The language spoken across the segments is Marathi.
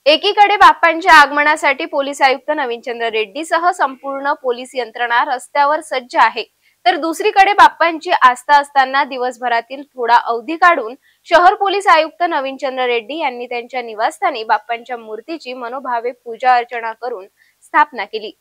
एकीकडे बाप्पांच्या आगमनासाठी पोलीस आयुक्त नवीनचंद्र रेड्डीसह संपूर्ण पोलीस यंत्रणा रस्त्यावर सज्ज आहे, तर दुसरीकडे बाप्पांची आस्था असताना दिवसभरातील थोडा अवधी काढून शहर पोलीस आयुक्त नवीनचंद्र रेड्डी यांनी त्यांच्या निवासस्थानी बाप्पांच्या मूर्तीची मनोभावे पूजा अर्चना करून स्थापना केली।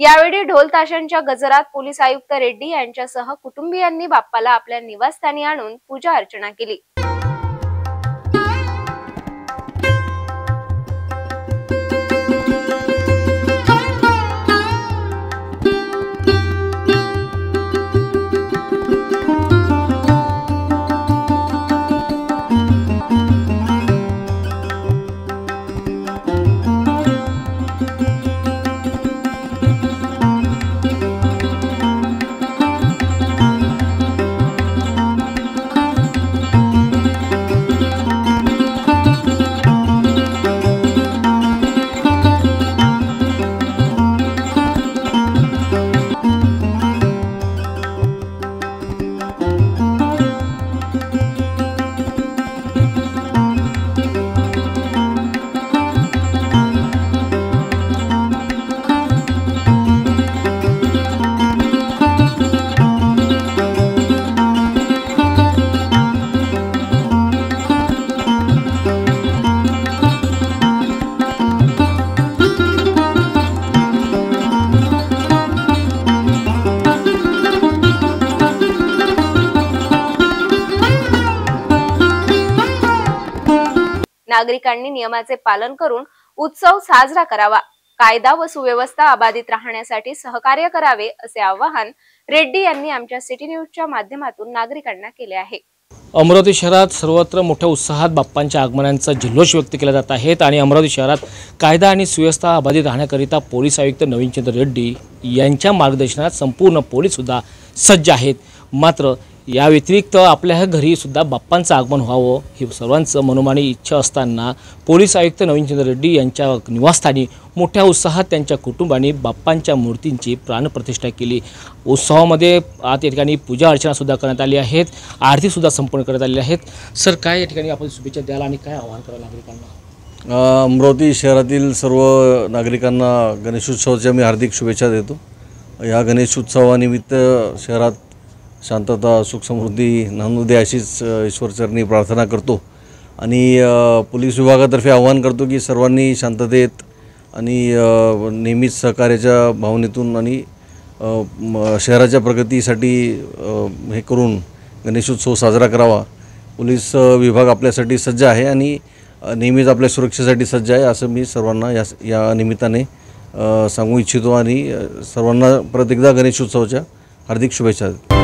यावेळी ढोल ताशांच्या गजरात पोलीस आयुक्त रेड्डी यांच्यासह कुटुंबियांनी बाप्पाला आपल्या निवासस्थानी आणून पूजा अर्चना केली। नागरिकांनी नियमाचे पालन करून उत्सव साजरा करावा, कायदा व सुव्यवस्था अबाधित राहण्यासाठी सहकार्य करावे असे आवाहन रेड्डी यांनी आमच्या सिटी न्यूजच्या माध्यमातून नागरिकांना केले आहे। अमरावती शहरात सर्वत्र मोठ्या उत्साहात बाप्पांच्या आगमनाचा जल्लोष व्यक्त केला जात आहे आणि अमरावती शहरात कायदा आणि सुव्यवस्था अबाधित राहण्याकरिता पोलीस आयुक्त नवीनचंद्र रेड्डी यांच्या मार्गदर्शनात संपूर्ण पोलीस सुद्धा सज्ज आहेत। मात्र या व्यतिरिक्त आपल्या घरी सुद्धा बाप्पांचं आगमन व्हावं ही सर्वांचं मनोमानी इच्छा असताना पोलीस आयुक्त नवीनचंद्र रेड्डी यांच्या निवासस्थानी मोठ्या उत्साहात त्यांच्या कुटुंबाने बाप्पांच्या मूर्तींची प्राणप्रतिष्ठा केली। उत्सवामध्ये आज या ठिकाणी पूजा अर्चना सुद्धा करण्यात आली आहेत, आरती सुद्धा संपन्न करण्यात आली आहेत। सर, काय या ठिकाणी आपण शुभेच्छा द्याल आणि काय आवाहन कराल नागरिकांना? अमरावती शहरातील सर्व नागरिकांना गणेशोत्सवाच्या मी हार्दिक शुभेच्छा देतो। या गणेशोत्सवानिमित्त शहरात शांतता सुख समृद्धी नांदू दे अशीच ईश्वरचरणी प्रार्थना करतो आणि पोलीस विभागातर्फे आवाहन करतो की सर्वांनी शांततेत आणि नेहमीच सहकार्याच्या भावनेतून आणि शहराच्या प्रगतीसाठी हे करून गणेशोत्सव साजरा करावा। पोलीस विभाग आपल्यासाठी सज्ज आहे आणि नेहमीच आपल्या सुरक्षेसाठी सज्ज आहे असं मी सर्वांना या निमित्ताने सांगू इच्छितो आणि सर्वांना परत एकदा गणेशोत्सवाच्या हार्दिक शुभेच्छा।